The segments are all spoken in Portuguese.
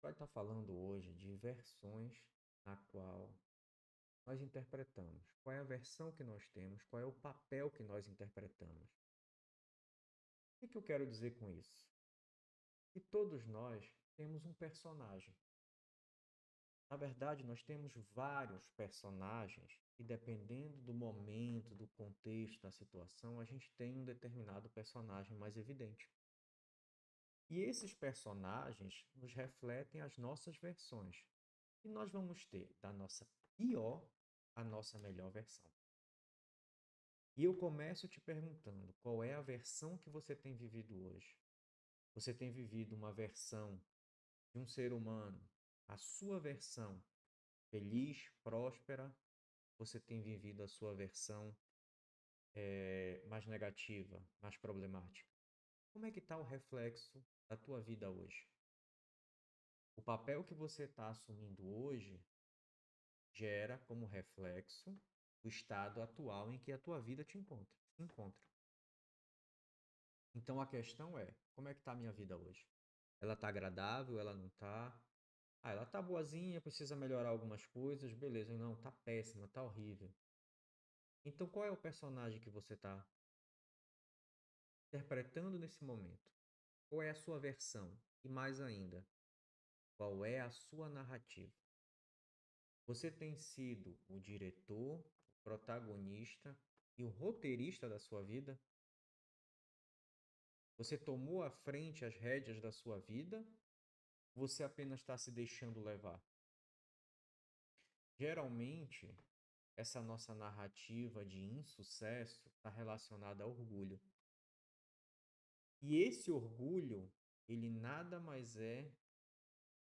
Vai estar falando hoje de versões na qual nós interpretamos. Qual é a versão que nós temos? Qual é o papel que nós interpretamos? O que eu quero dizer com isso? Que todos nós temos um personagem. Na verdade, nós temos vários personagens e dependendo do momento, do contexto, da situação, a gente tem um determinado personagem mais evidente. E esses personagens nos refletem as nossas versões. E nós vamos ter da nossa pior à nossa melhor versão. E eu começo te perguntando, qual é a versão que você tem vivido hoje? Você tem vivido uma versão de um ser humano, a sua versão feliz, próspera? Você tem vivido a sua versão mais negativa, mais problemática? Como é que está o reflexo da tua vida hoje? O papel que você está assumindo hoje gera como reflexo o estado atual em que a tua vida se encontra. Então a questão é, como é que está a minha vida hoje? Ela está agradável? Ela não está? Ah, ela está boazinha, precisa melhorar algumas coisas, beleza. Não, está péssima, está horrível. Então qual é o personagem que você está interpretando nesse momento? Qual é a sua versão? E mais ainda, qual é a sua narrativa? Você tem sido o diretor, o protagonista e o roteirista da sua vida? Você tomou à frente as rédeas da sua vida? Você apenas está se deixando levar? Geralmente, essa nossa narrativa de insucesso está relacionada a orgulho. E esse orgulho, ele nada mais é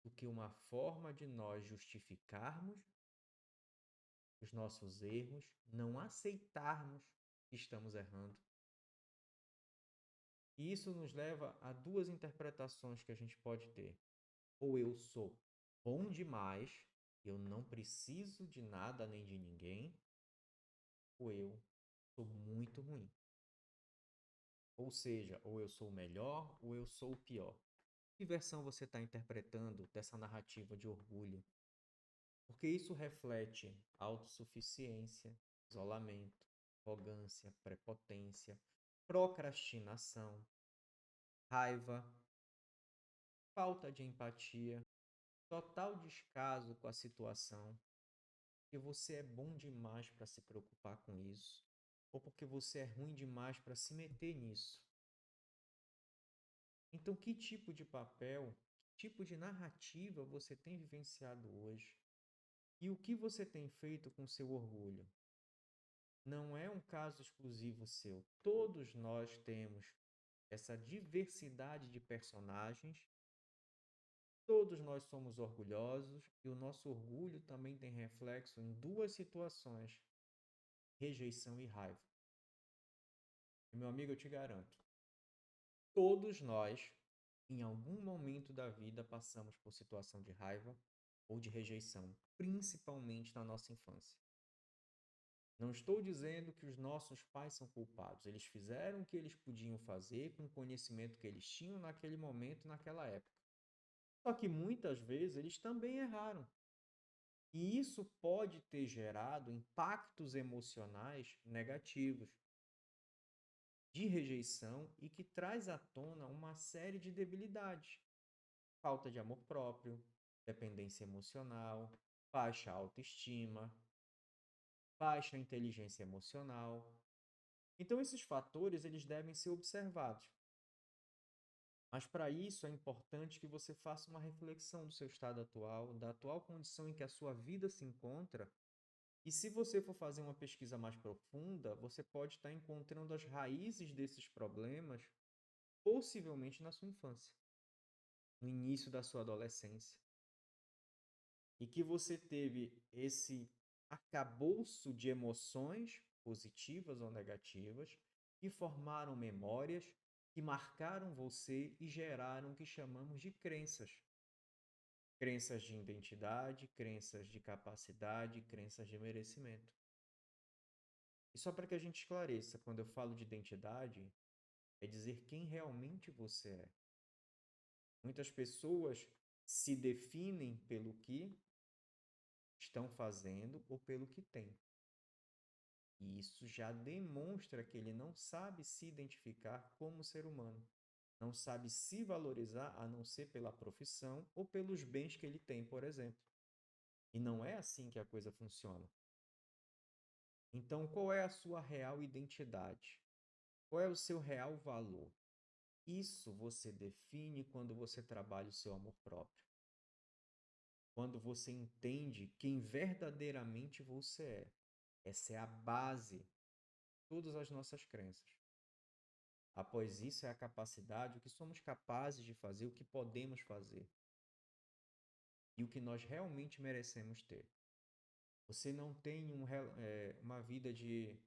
do que uma forma de nós justificarmos os nossos erros, não aceitarmos que estamos errando. E isso nos leva a duas interpretações que a gente pode ter. Ou eu sou bom demais, eu não preciso de nada nem de ninguém, ou eu sou muito ruim. Ou seja, ou eu sou o melhor ou eu sou o pior. Que versão você está interpretando dessa narrativa de orgulho? Porque isso reflete autossuficiência, isolamento, arrogância, prepotência, procrastinação, raiva, falta de empatia, total descaso com a situação, porque você é bom demais para se preocupar com isso, ou porque você é ruim demais para se meter nisso. Então, que tipo de papel, que tipo de narrativa você tem vivenciado hoje? E o que você tem feito com seu orgulho? Não é um caso exclusivo seu. Todos nós temos essa diversidade de personagens. Todos nós somos orgulhosos e o nosso orgulho também tem reflexo em duas situações: rejeição e raiva. E, meu amigo, eu te garanto, todos nós, em algum momento da vida, passamos por situação de raiva ou de rejeição, principalmente na nossa infância. Não estou dizendo que os nossos pais são culpados. Eles fizeram o que eles podiam fazer com o conhecimento que eles tinham naquele momento, naquela época. Só que muitas vezes eles também erraram. E isso pode ter gerado impactos emocionais negativos, de rejeição e que traz à tona uma série de debilidades. Falta de amor próprio, dependência emocional, baixa autoestima, baixa inteligência emocional. Então esses fatores eles devem ser observados. Mas para isso é importante que você faça uma reflexão do seu estado atual, da atual condição em que a sua vida se encontra. E se você for fazer uma pesquisa mais profunda, você pode estar encontrando as raízes desses problemas, possivelmente na sua infância, no início da sua adolescência. E que você teve esse arcabouço de emoções, positivas ou negativas, que formaram memórias, que marcaram você e geraram o que chamamos de crenças. Crenças de identidade, crenças de capacidade, crenças de merecimento. E só para que a gente esclareça, quando eu falo de identidade, é dizer quem realmente você é. Muitas pessoas se definem pelo que estão fazendo ou pelo que têm. E isso já demonstra que ele não sabe se identificar como ser humano. Não sabe se valorizar a não ser pela profissão ou pelos bens que ele tem, por exemplo. E não é assim que a coisa funciona. Então, qual é a sua real identidade? Qual é o seu real valor? Isso você define quando você trabalha o seu amor próprio. Quando você entende quem verdadeiramente você é. Essa é a base de todas as nossas crenças. Após isso é a capacidade, o que somos capazes de fazer, o que podemos fazer e o que nós realmente merecemos ter. Você não tem uma vida de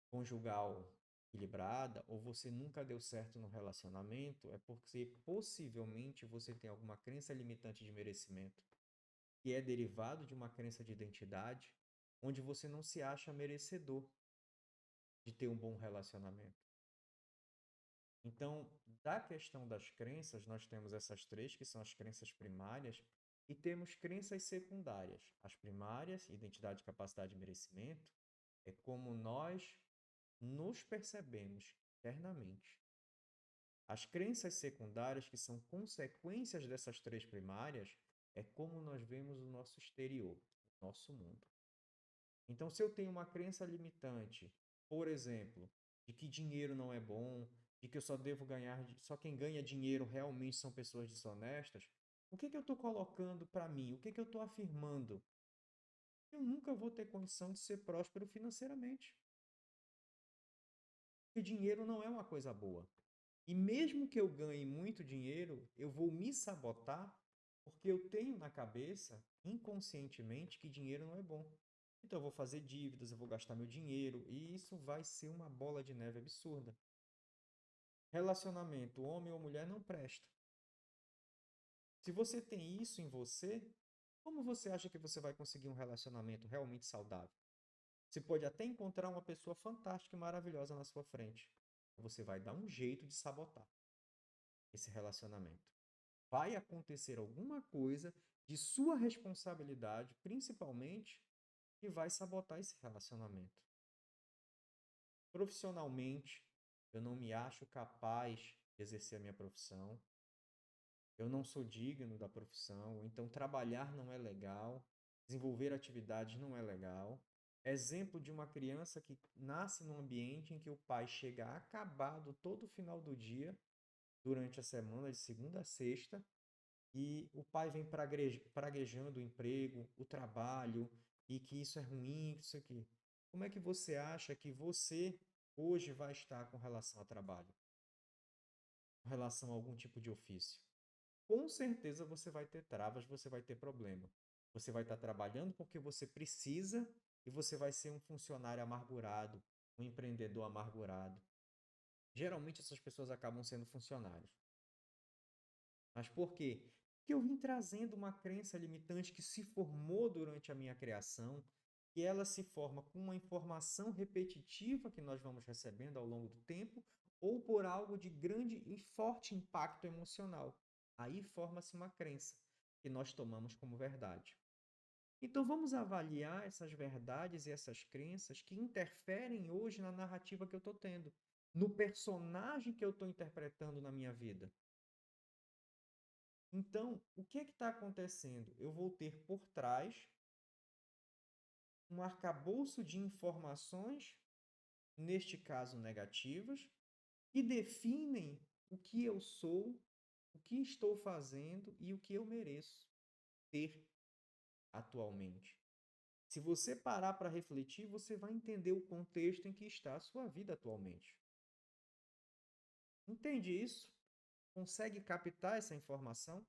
conjugal equilibrada ou você nunca deu certo no relacionamento, é porque possivelmente você tem alguma crença limitante de merecimento, que é derivado de uma crença de identidade, onde você não se acha merecedor de ter um bom relacionamento. Então, da questão das crenças, nós temos essas três, que são as crenças primárias, e temos crenças secundárias. As primárias, identidade, capacidade e merecimento, é como nós nos percebemos internamente. As crenças secundárias, que são consequências dessas três primárias, é como nós vemos o nosso exterior, o nosso mundo. Então, se eu tenho uma crença limitante, por exemplo, de que dinheiro não é bom, de que eu só devo ganhar, só quem ganha dinheiro realmente são pessoas desonestas, o que eu estou colocando para mim? O que eu estou afirmando? Eu nunca vou ter condição de ser próspero financeiramente. Porque dinheiro não é uma coisa boa. E mesmo que eu ganhe muito dinheiro, eu vou me sabotar porque eu tenho na cabeça, inconscientemente, que dinheiro não é bom. Então eu vou fazer dívidas, eu vou gastar meu dinheiro e isso vai ser uma bola de neve absurda. Relacionamento, homem ou mulher, não presta. Se você tem isso em você, como você acha que você vai conseguir um relacionamento realmente saudável? Você pode até encontrar uma pessoa fantástica e maravilhosa na sua frente. Você vai dar um jeito de sabotar esse relacionamento. Vai acontecer alguma coisa de sua responsabilidade, principalmente, que vai sabotar esse relacionamento. Profissionalmente, eu não me acho capaz de exercer a minha profissão. Eu não sou digno da profissão, então trabalhar não é legal, desenvolver atividades não é legal. Exemplo de uma criança que nasce num ambiente em que o pai chega acabado todo final do dia, durante a semana, de segunda a sexta, e o pai vem praguejando o emprego, o trabalho, e que isso é ruim, isso aqui. Como é que você acha que você hoje vai estar com relação ao trabalho? Com relação a algum tipo de ofício? Com certeza você vai ter travas, você vai ter problema. Você vai estar trabalhando porque você precisa e você vai ser um funcionário amargurado, um empreendedor amargurado. Geralmente essas pessoas acabam sendo funcionários. Mas por quê? Porque eu vim trazendo uma crença limitante que se formou durante a minha criação, e ela se forma com uma informação repetitiva que nós vamos recebendo ao longo do tempo, ou por algo de grande e forte impacto emocional. Aí forma-se uma crença que nós tomamos como verdade. Então vamos avaliar essas verdades e essas crenças que interferem hoje na narrativa que eu estou tendo, no personagem que eu estou interpretando na minha vida. Então, o que está acontecendo? Eu vou ter por trás um arcabouço de informações, neste caso negativas, que definem o que eu sou, o que estou fazendo e o que eu mereço ter atualmente. Se você parar para refletir, você vai entender o contexto em que está a sua vida atualmente. Entende isso? Consegue captar essa informação?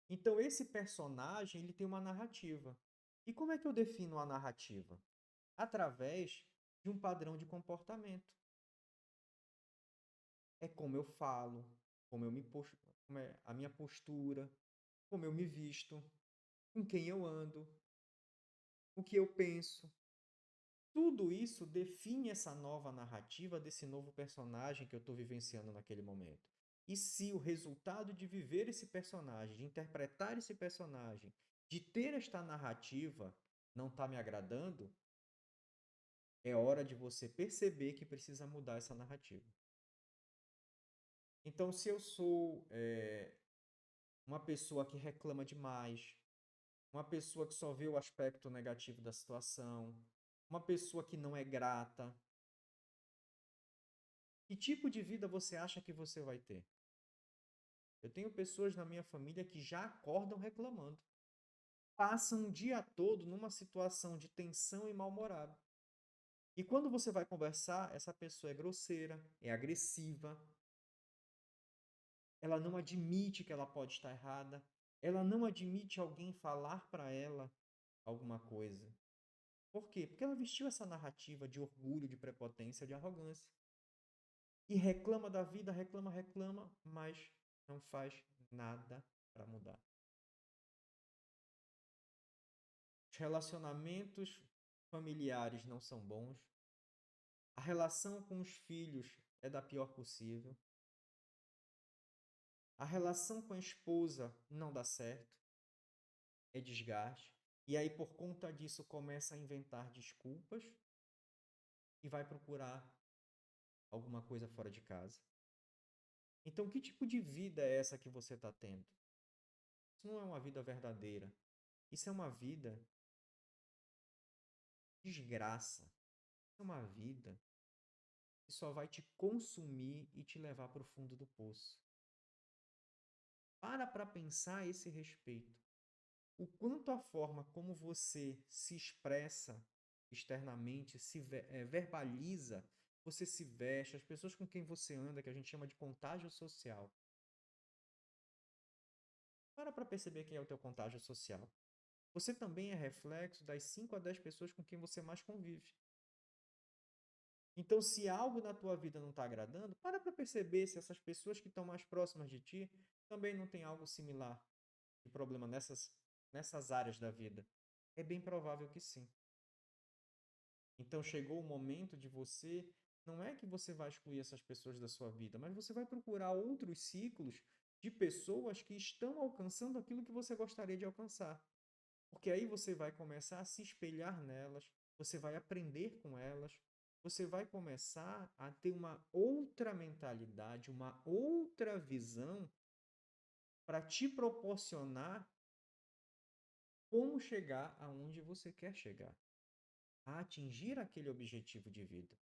Então, esse personagem ele tem uma narrativa. E como é que eu defino a narrativa? Através de um padrão de comportamento. É como eu falo, como eu me posto, como é a minha postura, como eu me visto, com quem eu ando, o que eu penso. Tudo isso define essa nova narrativa desse novo personagem que eu estou vivenciando naquele momento. E se o resultado de viver esse personagem, de interpretar esse personagem, de ter esta narrativa não está me agradando, é hora de você perceber que precisa mudar essa narrativa. Então, se eu sou uma pessoa que reclama demais, uma pessoa que só vê o aspecto negativo da situação, uma pessoa que não é grata, que tipo de vida você acha que você vai ter? Eu tenho pessoas na minha família que já acordam reclamando. Passam o dia todo numa situação de tensão e mal-humorado. E quando você vai conversar, essa pessoa é grosseira, é agressiva, ela não admite que ela pode estar errada, ela não admite alguém falar para ela alguma coisa. Por quê? Porque ela vestiu essa narrativa de orgulho, de prepotência, de arrogância. E reclama da vida, reclama, reclama, mas não faz nada para mudar. Os relacionamentos familiares não são bons. A relação com os filhos é da pior possível. A relação com a esposa não dá certo. É desgaste. E aí, por conta disso, começa a inventar desculpas e vai procurar alguma coisa fora de casa. Então, que tipo de vida é essa que você está tendo? Isso não é uma vida verdadeira. Isso é uma vida desgraça. Isso é uma vida que só vai te consumir e te levar para o fundo do poço. Para pensar a esse respeito. O quanto a forma como você se expressa externamente, se verbaliza, você se veste, as pessoas com quem você anda, que a gente chama de contágio social. Para perceber quem é o teu contágio social. Você também é reflexo das 5 a 10 pessoas com quem você mais convive. Então, se algo na tua vida não está agradando, para perceber se essas pessoas que estão mais próximas de ti também não têm algo similar de problema nessas áreas da vida. É bem provável que sim. Então, chegou o momento de você, não é que você vai excluir essas pessoas da sua vida, mas você vai procurar outros ciclos de pessoas que estão alcançando aquilo que você gostaria de alcançar. Porque aí você vai começar a se espelhar nelas, você vai aprender com elas, você vai começar a ter uma outra mentalidade, uma outra visão para te proporcionar como chegar aonde você quer chegar, a atingir aquele objetivo de vida.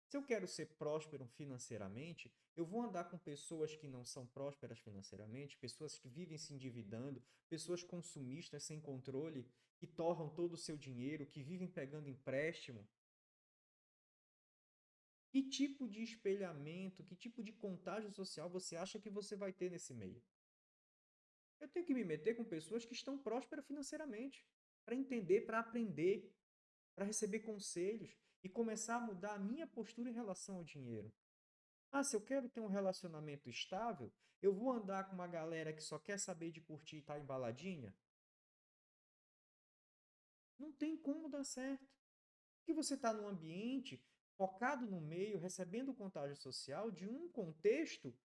Se eu quero ser próspero financeiramente, eu vou andar com pessoas que não são prósperas financeiramente, pessoas que vivem se endividando, pessoas consumistas sem controle, que torram todo o seu dinheiro, que vivem pegando empréstimo. Que tipo de espelhamento, que tipo de contágio social você acha que você vai ter nesse meio? Eu tenho que me meter com pessoas que estão prósperas financeiramente, para entender, para aprender, para receber conselhos e começar a mudar a minha postura em relação ao dinheiro. Ah, se eu quero ter um relacionamento estável, eu vou andar com uma galera que só quer saber de curtir e estar em baladinha? Não tem como dar certo. Porque você está num ambiente focado no meio, recebendo contágio social de um contexto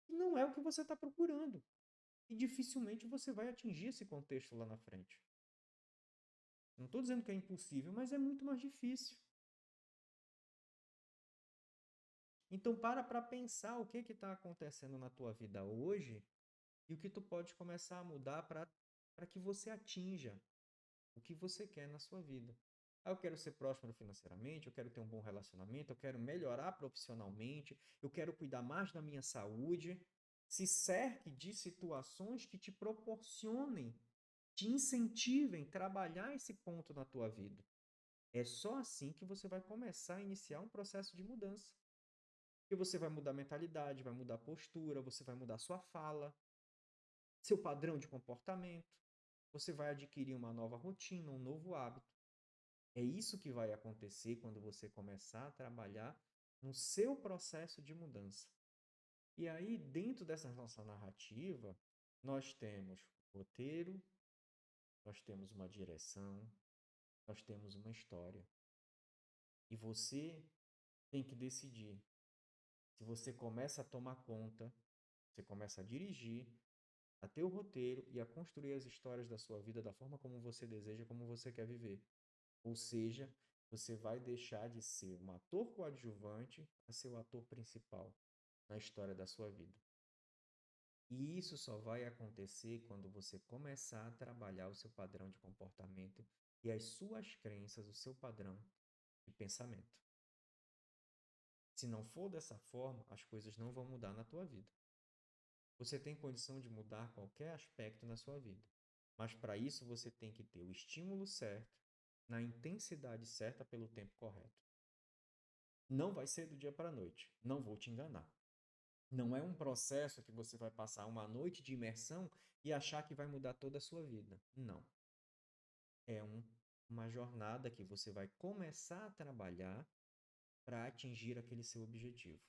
que não é o que você está procurando. E dificilmente você vai atingir esse contexto lá na frente. Não estou dizendo que é impossível, mas é muito mais difícil. Então para pensar o que está acontecendo na tua vida hoje e o que tu pode começar a mudar para que você atinja o que você quer na sua vida. Ah, eu quero ser próspero financeiramente, eu quero ter um bom relacionamento, eu quero melhorar profissionalmente, eu quero cuidar mais da minha saúde. Se cerque de situações que te proporcionem, te incentivem a trabalhar esse ponto na tua vida. É só assim que você vai começar a iniciar um processo de mudança. Porque você vai mudar a mentalidade, vai mudar a postura, você vai mudar a sua fala, seu padrão de comportamento. Você vai adquirir uma nova rotina, um novo hábito. É isso que vai acontecer quando você começar a trabalhar no seu processo de mudança. E aí, dentro dessa nossa narrativa, nós temos roteiro, nós temos uma direção, nós temos uma história. E você tem que decidir se você começa a tomar conta Você começa a dirigir, a ter o roteiro e a construir as histórias da sua vida da forma como você deseja, como você quer viver. Ou seja, você vai deixar de ser um ator coadjuvante a ser o ator principal na história da sua vida. E isso só vai acontecer quando você começar a trabalhar o seu padrão de comportamento e as suas crenças, o seu padrão de pensamento. Se não for dessa forma, as coisas não vão mudar na tua vida. Você tem condição de mudar qualquer aspecto na sua vida, mas para isso você tem que ter o estímulo certo, na intensidade certa, pelo tempo correto. Não vai ser do dia para a noite, não vou te enganar. Não é um processo que você vai passar uma noite de imersão e achar que vai mudar toda a sua vida. Não. É uma jornada que você vai começar a trabalhar para atingir aquele seu objetivo.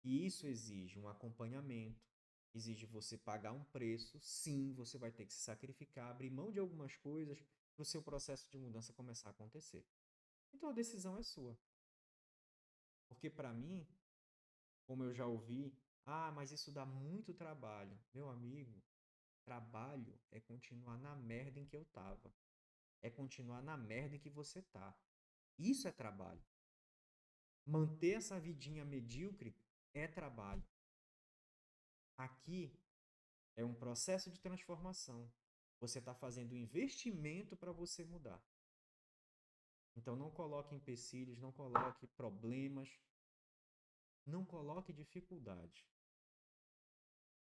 E isso exige um acompanhamento, exige você pagar um preço. Sim, você vai ter que se sacrificar, abrir mão de algumas coisas para o seu processo de mudança começar a acontecer. Então a decisão é sua. Porque para mim, como eu já ouvi, mas isso dá muito trabalho. Meu amigo, trabalho é continuar na merda em que eu tava. É continuar na merda em que você tá. Isso é trabalho. Manter essa vidinha medíocre é trabalho. Aqui é um processo de transformação. Você está fazendo um investimento para você mudar. Então não coloque empecilhos, não coloque problemas, não coloque dificuldade.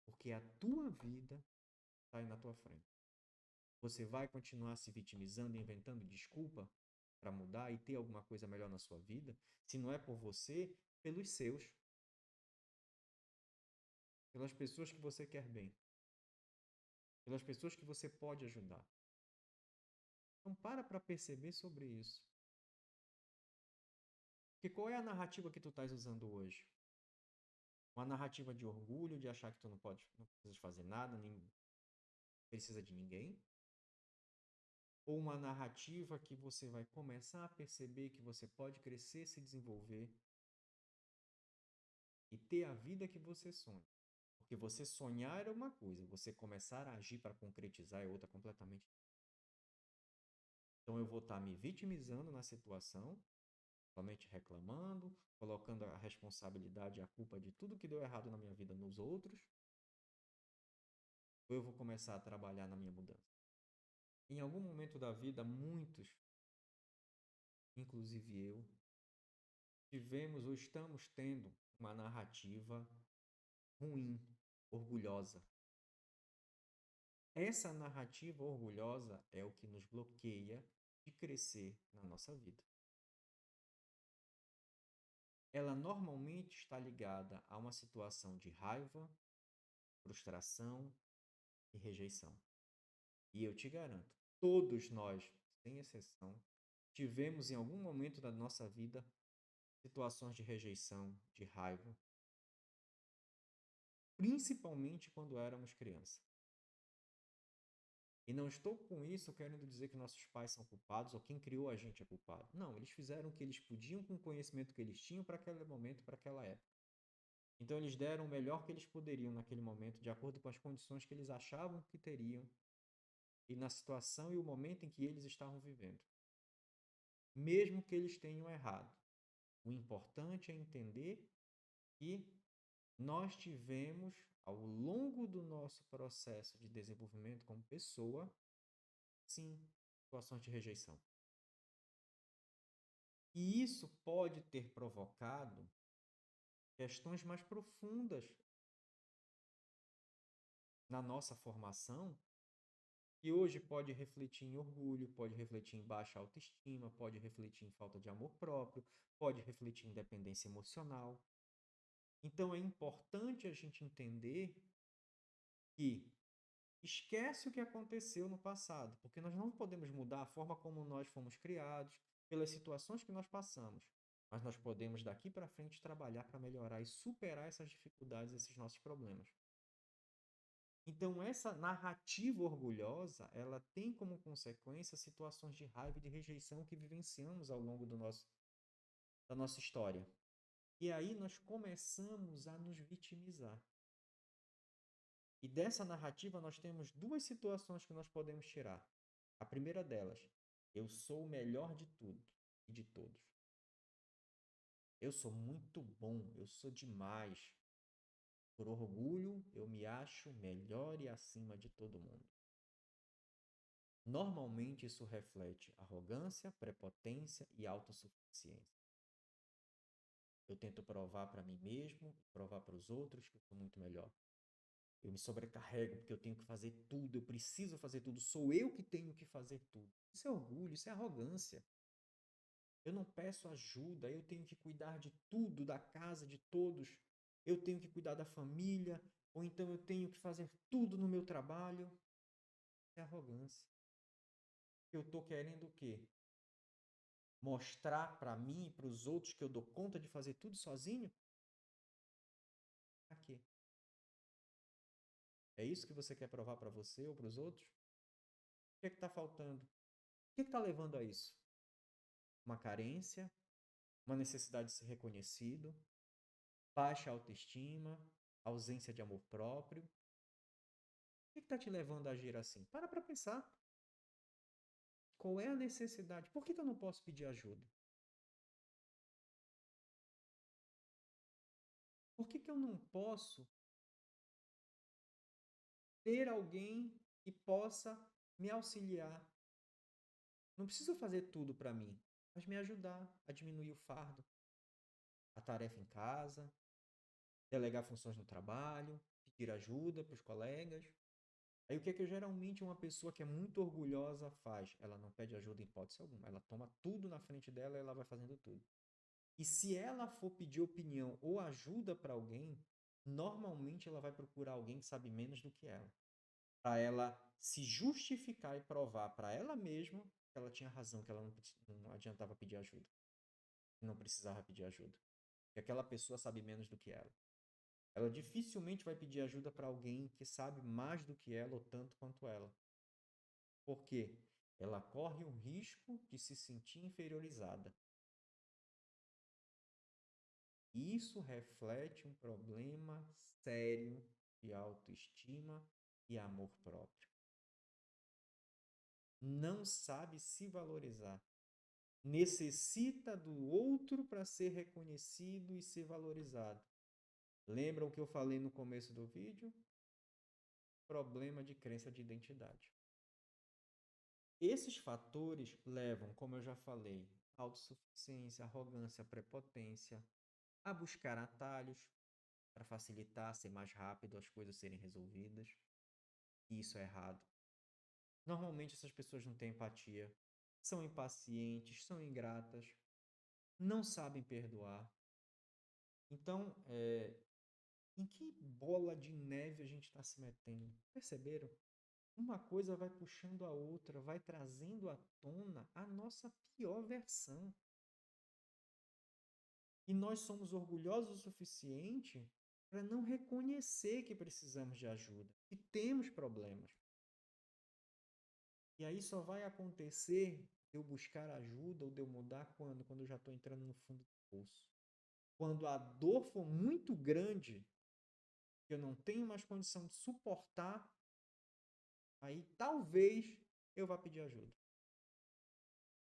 Porque a tua vida está aí na tua frente. Você vai continuar se vitimizando e inventando desculpa para mudar e ter alguma coisa melhor na sua vida? Se não é por você, pelos seus. Pelas pessoas que você quer bem. Pelas pessoas que você pode ajudar. Então para perceber sobre isso. Porque qual é a narrativa que tu estás usando hoje? Uma narrativa de orgulho, de achar que tu não precisa fazer nada, nem precisa de ninguém? Ou uma narrativa que você vai começar a perceber que você pode crescer, se desenvolver e ter a vida que você sonha? Porque você sonhar é uma coisa, você começar a agir para concretizar é outra completamente. Então eu vou estar me vitimizando na situação, somente reclamando, colocando a responsabilidade e a culpa de tudo que deu errado na minha vida nos outros, ou eu vou começar a trabalhar na minha mudança? Em algum momento da vida, muitos, inclusive eu, tivemos ou estamos tendo uma narrativa ruim, orgulhosa. Essa narrativa orgulhosa é o que nos bloqueia de crescer na nossa vida. Ela normalmente está ligada a uma situação de raiva, frustração e rejeição. E eu te garanto, todos nós, sem exceção, tivemos em algum momento da nossa vida situações de rejeição, de raiva, principalmente quando éramos crianças. E não estou com isso querendo dizer que nossos pais são culpados ou quem criou a gente é culpado. Não, eles fizeram o que eles podiam com o conhecimento que eles tinham para aquele momento, para aquela época. Então eles deram o melhor que eles poderiam naquele momento, de acordo com as condições que eles achavam que teriam e na situação e o momento em que eles estavam vivendo. Mesmo que eles tenham errado. O importante é entender que nós tivemos, ao longo do nosso processo de desenvolvimento como pessoa, sim, situações de rejeição. E isso pode ter provocado questões mais profundas na nossa formação, que hoje pode refletir em orgulho, pode refletir em baixa autoestima, pode refletir em falta de amor próprio, pode refletir em dependência emocional. Então é importante a gente entender que esquece o que aconteceu no passado, porque nós não podemos mudar a forma como nós fomos criados, pelas situações que nós passamos, mas nós podemos daqui para frente trabalhar para melhorar e superar essas dificuldades, esses nossos problemas. Então, essa narrativa orgulhosa, ela tem como consequência situações de raiva e de rejeição que vivenciamos ao longo da nossa história. E aí nós começamos a nos vitimizar. dessa narrativa nós temos duas situações que nós podemos tirar. A primeira delas, eu sou o melhor de tudo e de todos. Eu sou muito bom, eu sou demais. Por orgulho, eu me acho melhor e acima de todo mundo. Normalmente isso reflete arrogância, prepotência e autossuficiência. Eu tento provar para mim mesmo, provar para os outros que eu sou muito melhor. Eu me sobrecarrego porque eu tenho que fazer tudo, eu preciso fazer tudo, sou eu que tenho que fazer tudo. Isso é orgulho, isso é arrogância. Eu não peço ajuda, eu tenho que cuidar de tudo, da casa de todos. Eu tenho que cuidar da família, ou então eu tenho que fazer tudo no meu trabalho. Isso é arrogância. Eu estou querendo o quê? Mostrar para mim e para os outros que eu dou conta de fazer tudo sozinho? Para quê? É isso que você quer provar para você ou para os outros? O que é que está faltando? O que está levando a isso? Uma carência, uma necessidade de ser reconhecido, baixa autoestima, ausência de amor próprio. O que está te levando a agir assim? Para pensar. Qual é a necessidade? Por que eu não posso pedir ajuda? Por que eu não posso ter alguém que possa me auxiliar? Não preciso fazer tudo para mim, mas me ajudar a diminuir o fardo, a tarefa em casa, delegar funções no trabalho, pedir ajuda para os colegas. Aí o que é que geralmente uma pessoa que é muito orgulhosa faz? Ela não pede ajuda em hipótese alguma, ela toma tudo na frente dela e ela vai fazendo tudo. E se ela for pedir opinião ou ajuda para alguém, normalmente ela vai procurar alguém que sabe menos do que ela, para ela se justificar e provar para ela mesma que ela tinha razão, que ela não adiantava pedir ajuda, que não precisava pedir ajuda, que aquela pessoa sabe menos do que ela. Ela dificilmente vai pedir ajuda para alguém que sabe mais do que ela ou tanto quanto ela. Por quê? Ela corre o risco de se sentir inferiorizada. Isso reflete um problema sério de autoestima e amor próprio. Não sabe se valorizar. Necessita do outro para ser reconhecido e ser valorizado. Lembram o que eu falei no começo do vídeo? Problema de crença de identidade. Esses fatores levam, como eu já falei, autossuficiência, arrogância, prepotência, a buscar atalhos para facilitar, ser mais rápido, as coisas serem resolvidas. E isso é errado. Normalmente essas pessoas não têm empatia, são impacientes, são ingratas, não sabem perdoar. Então, em que bola de neve a gente está se metendo? Perceberam? Uma coisa vai puxando a outra, vai trazendo à tona a nossa pior versão. E nós somos orgulhosos o suficiente para não reconhecer que precisamos de ajuda, que temos problemas. E aí só vai acontecer de eu buscar ajuda ou de eu mudar quando? Quando eu já estou entrando no fundo do poço. Quando a dor for muito grande, que eu não tenho mais condição de suportar, aí talvez eu vá pedir ajuda.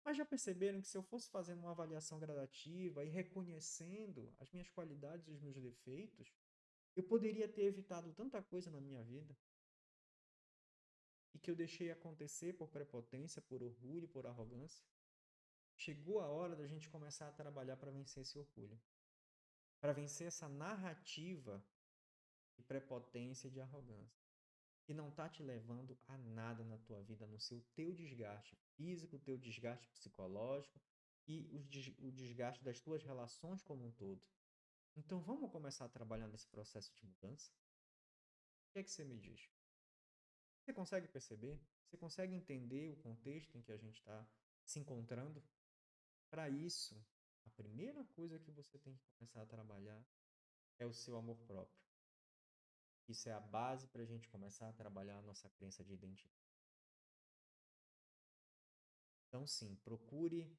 Mas já perceberam que se eu fosse fazendo uma avaliação gradativa e reconhecendo as minhas qualidades e os meus defeitos, eu poderia ter evitado tanta coisa na minha vida e que eu deixei acontecer por prepotência, por orgulho, por arrogância? Chegou a hora da gente começar a trabalhar para vencer esse orgulho, para vencer essa narrativa de prepotência e de arrogância, que não está te levando a nada na tua vida, no seu teu desgaste físico, teu desgaste psicológico e o desgaste das tuas relações como um todo. Então vamos começar a trabalhar nesse processo de mudança? O que é que você me diz? Você consegue perceber? Você consegue entender o contexto em que a gente está se encontrando? Para isso, a primeira coisa que você tem que começar a trabalhar é o seu amor próprio. Isso é a base para a gente começar a trabalhar a nossa crença de identidade. Então, sim, procure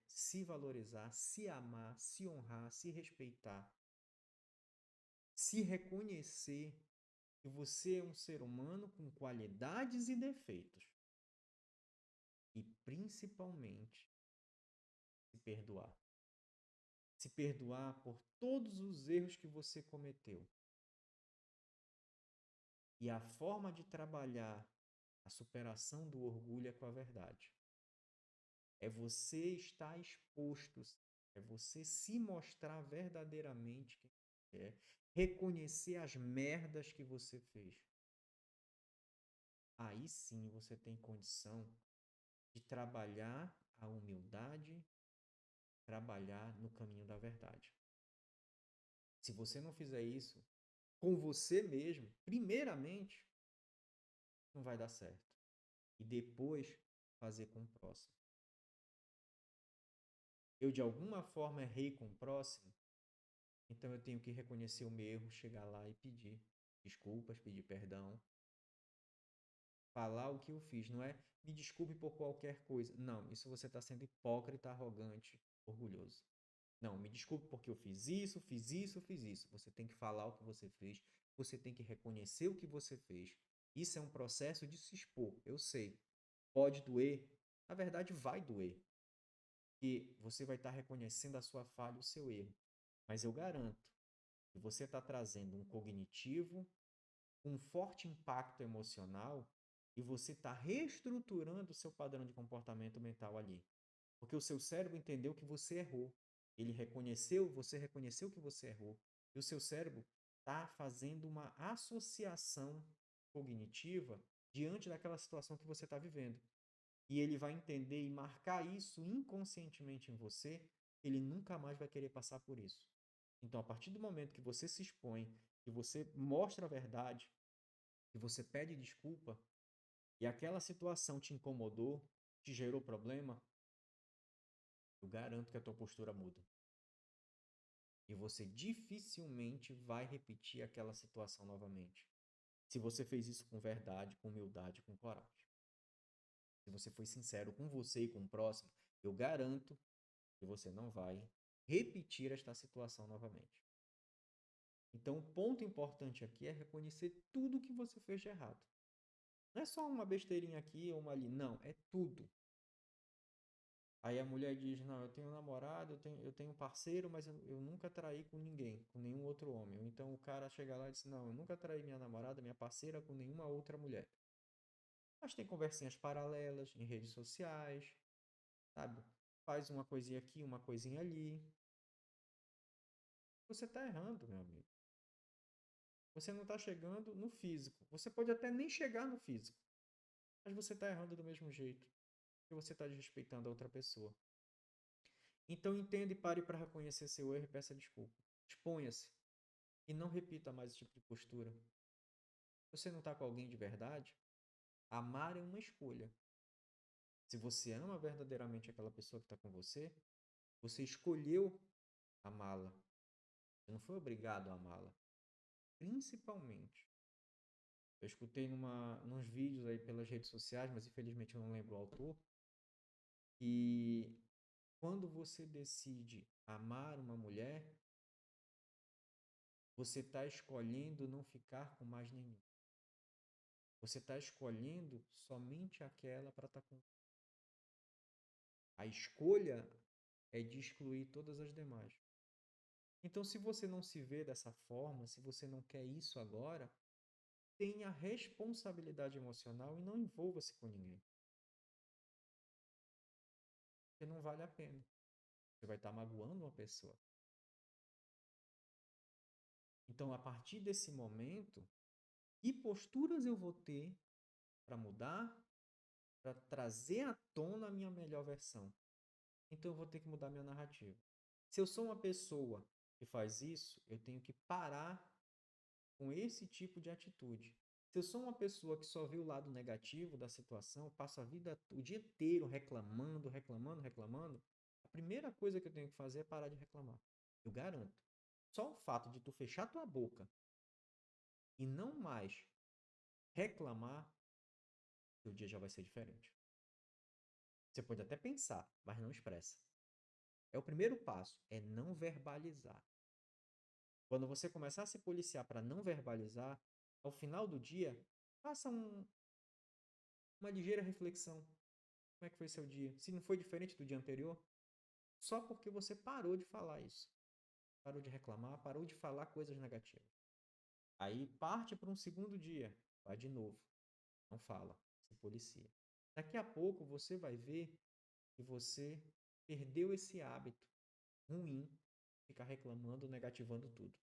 se valorizar, se amar, se honrar, se respeitar, se reconhecer que você é um ser humano com qualidades e defeitos. E principalmente se perdoar. Se perdoar por todos os erros que você cometeu. E a forma de trabalhar a superação do orgulho é com a verdade. É você estar exposto, é você se mostrar verdadeiramente quem você é, reconhecer as merdas que você fez. Aí sim você tem condição de trabalhar a humildade, trabalhar no caminho da verdade. Se você não fizer isso com você mesmo, primeiramente, não vai dar certo. E depois fazer com o próximo. Eu de alguma forma errei com o próximo, então eu tenho que reconhecer o meu erro, chegar lá e pedir desculpas, pedir perdão, falar o que eu fiz. Não é me desculpe por qualquer coisa. Não, isso você está sendo hipócrita, arrogante, orgulhoso. Não, me desculpe porque eu fiz isso, fiz isso, fiz isso. Você tem que falar o que você fez, você tem que reconhecer o que você fez. Isso é um processo de se expor, eu sei. Pode doer, na verdade vai doer, porque você vai estar reconhecendo a sua falha, o seu erro. Mas eu garanto que você está trazendo um cognitivo, um forte impacto emocional e você está reestruturando o seu padrão de comportamento mental ali. Porque o seu cérebro entendeu que você errou. Ele reconheceu, você reconheceu que você errou. E o seu cérebro está fazendo uma associação cognitiva diante daquela situação que você está vivendo. E ele vai entender e marcar isso inconscientemente em você, ele nunca mais vai querer passar por isso. Então, a partir do momento que você se expõe, que você mostra a verdade, que você pede desculpa, e aquela situação te incomodou, te gerou problema, eu garanto que a tua postura muda. E você dificilmente vai repetir aquela situação novamente. Se você fez isso com verdade, com humildade, com coragem. Se você foi sincero com você e com o próximo, eu garanto que você não vai repetir esta situação novamente. Então, o ponto importante aqui é reconhecer tudo que você fez de errado. Não é só uma besteirinha aqui ou uma ali. Não, é tudo. Aí a mulher diz, não, eu tenho namorado, eu tenho parceiro, mas eu nunca traí com ninguém, com nenhum outro homem. Ou então o cara chega lá e diz, não, eu nunca traí minha namorada, minha parceira com nenhuma outra mulher. Mas tem conversinhas paralelas em redes sociais, sabe? Faz uma coisinha aqui, uma coisinha ali. Você está errando, meu amigo. Você não está chegando no físico. Você pode até nem chegar no físico, mas você está errando do mesmo jeito, porque você está desrespeitando a outra pessoa. Então entenda e pare para reconhecer seu erro e peça desculpa. Exponha-se e não repita mais esse tipo de postura. Se você não está com alguém de verdade, amar é uma escolha. Se você ama verdadeiramente aquela pessoa que está com você, você escolheu amá-la. Você não foi obrigado a amá-la. Principalmente, eu escutei nos vídeos aí pelas redes sociais, mas infelizmente eu não lembro o autor, que quando você decide amar uma mulher, você está escolhendo não ficar com mais nenhum. Você está escolhendo somente aquela para estar com. A escolha é de excluir todas as demais. Então, se você não se vê dessa forma, se você não quer isso agora, tenha responsabilidade emocional e não envolva-se com ninguém. Porque não vale a pena. Você vai estar magoando uma pessoa. Então, a partir desse momento, que posturas eu vou ter para mudar, para trazer à tona a minha melhor versão? Então, eu vou ter que mudar minha narrativa. Se eu sou uma pessoa que faz isso, eu tenho que parar com esse tipo de atitude. Se eu sou uma pessoa que só vê o lado negativo da situação, passo a vida, o dia inteiro reclamando, reclamando, reclamando, a primeira coisa que eu tenho que fazer é parar de reclamar. Eu garanto. Só o fato de tu fechar tua boca e não mais reclamar, teu dia já vai ser diferente. Você pode até pensar, mas não expressa. É o primeiro passo, é não verbalizar. Quando você começar a se policiar para não verbalizar, ao final do dia, faça uma ligeira reflexão. Como é que foi seu dia? Se não foi diferente do dia anterior, só porque você parou de falar isso. Parou de reclamar, parou de falar coisas negativas. Aí parte para um segundo dia, vai de novo. Não fala, se policia. Daqui a pouco você vai ver que você perdeu esse hábito ruim de ficar reclamando, negativando tudo.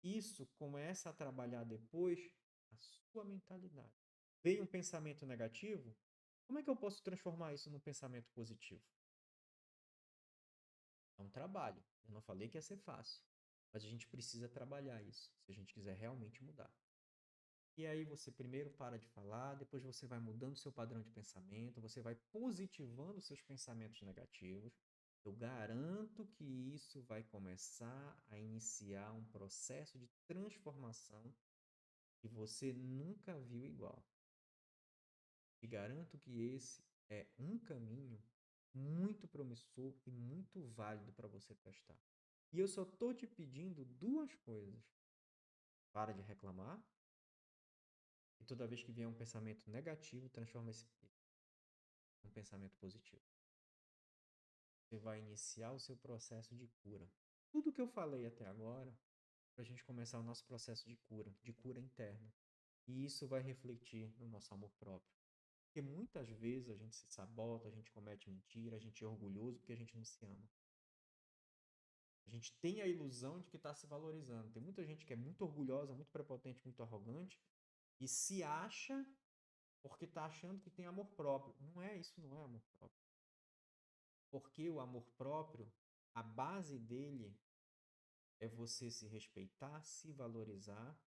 Isso começa a trabalhar depois a sua mentalidade. Veio um pensamento negativo, como é que eu posso transformar isso num pensamento positivo? É um trabalho. Eu não falei que ia ser fácil, mas a gente precisa trabalhar isso, se a gente quiser realmente mudar. E aí você primeiro para de falar, depois você vai mudando seu padrão de pensamento, você vai positivando seus pensamentos negativos. Eu garanto que isso vai começar a iniciar um processo de transformação que você nunca viu igual. Te garanto que esse é um caminho muito promissor e muito válido para você testar. E eu só estou te pedindo duas coisas. Para de reclamar e toda vez que vier um pensamento negativo, transforma esse em um pensamento positivo. Você vai iniciar o seu processo de cura. Tudo que eu falei até agora, para a gente começar o nosso processo de cura interna. E isso vai refletir no nosso amor próprio. Porque muitas vezes a gente se sabota, a gente comete mentira, a gente é orgulhoso porque a gente não se ama. A gente tem a ilusão de que está se valorizando. Tem muita gente que é muito orgulhosa, muito prepotente, muito arrogante e se acha porque está achando que tem amor próprio. Não é isso, não é amor próprio. Porque o amor próprio, a base dele é você se respeitar, se valorizar,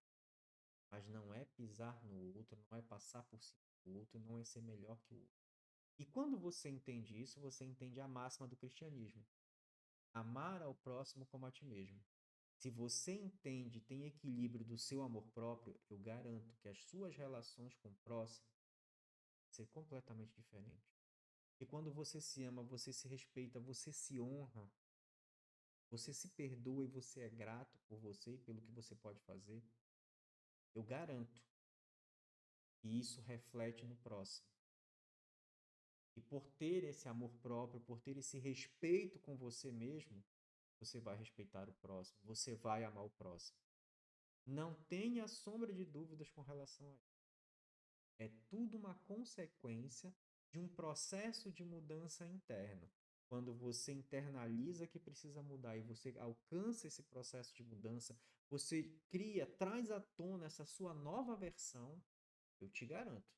mas não é pisar no outro, não é passar por cima do outro, não é ser melhor que o outro. E quando você entende isso, você entende a máxima do cristianismo: amar ao próximo como a ti mesmo. Se você entende, tem equilíbrio do seu amor próprio, eu garanto que as suas relações com o próximo vão ser completamente diferentes. E quando você se ama, você se respeita, você se honra, você se perdoa e você é grato por você e pelo que você pode fazer, eu garanto que isso reflete no próximo. E por ter esse amor próprio, por ter esse respeito com você mesmo, você vai respeitar o próximo, você vai amar o próximo. Não tenha sombra de dúvidas com relação a isso. É tudo uma consequência de um processo de mudança interno. Quando você internaliza que precisa mudar e você alcança esse processo de mudança, você cria, traz à tona essa sua nova versão, eu te garanto,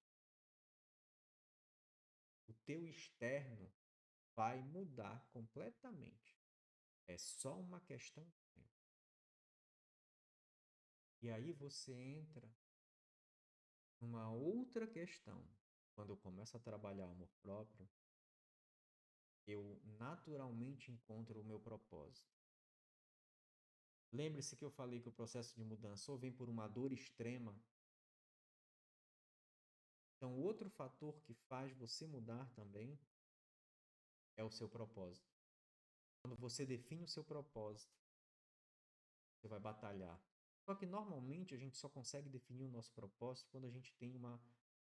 o teu externo vai mudar completamente. É só uma questão de tempo. E aí você entra numa outra questão. Quando eu começo a trabalhar o amor próprio, eu naturalmente encontro o meu propósito. Lembre-se que eu falei que o processo de mudança ou vem por uma dor extrema. Então, outro fator que faz você mudar também é o seu propósito. Quando você define o seu propósito, você vai batalhar. Só que normalmente a gente só consegue definir o nosso propósito quando a gente tem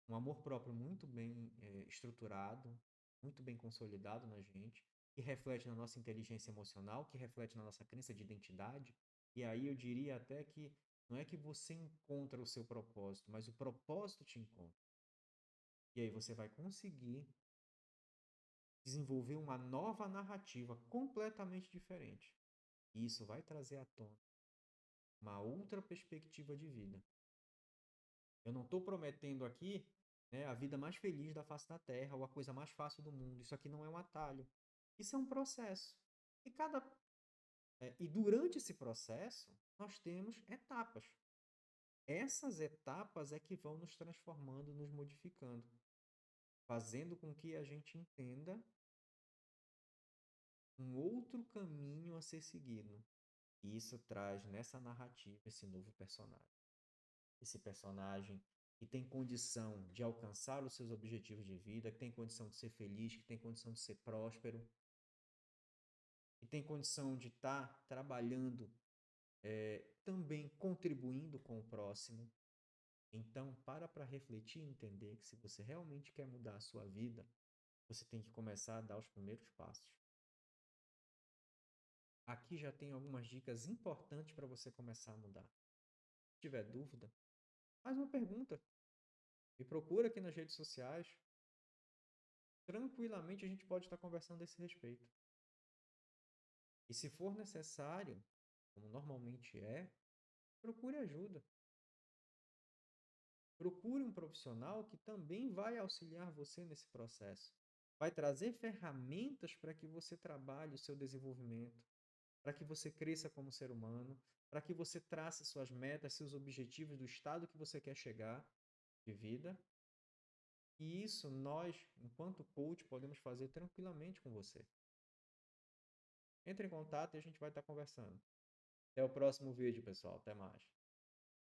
um amor próprio muito bem estruturado, muito bem consolidado na gente, que reflete na nossa inteligência emocional, que reflete na nossa crença de identidade. E aí eu diria até que não é que você encontra o seu propósito, mas o propósito te encontra. E aí você vai conseguir desenvolver uma nova narrativa completamente diferente. E isso vai trazer à tona uma outra perspectiva de vida. Eu não estou prometendo aqui, né, a vida mais feliz da face da Terra ou a coisa mais fácil do mundo. Isso aqui não é um atalho. Isso é um processo. E, e durante esse processo, nós temos etapas. Essas etapas é que vão nos transformando, nos modificando, fazendo com que a gente entenda um outro caminho a ser seguido. E isso traz nessa narrativa esse novo personagem. Esse personagem que tem condição de alcançar os seus objetivos de vida, que tem condição de ser feliz, que tem condição de ser próspero, que tem condição de estar trabalhando, também contribuindo com o próximo. Então, para refletir e entender que se você realmente quer mudar a sua vida, você tem que começar a dar os primeiros passos. Aqui já tem algumas dicas importantes para você começar a mudar. Se tiver dúvida, faz uma pergunta. Me procura aqui nas redes sociais. Tranquilamente a gente pode estar conversando a esse respeito. E se for necessário, como normalmente é, procure ajuda. Procure um profissional que também vai auxiliar você nesse processo. Vai trazer ferramentas para que você trabalhe o seu desenvolvimento, para que você cresça como ser humano, para que você trace suas metas, seus objetivos do estado que você quer chegar de vida. E isso nós, enquanto coach, podemos fazer tranquilamente com você. Entre em contato e a gente vai estar conversando. Até o próximo vídeo, pessoal. Até mais.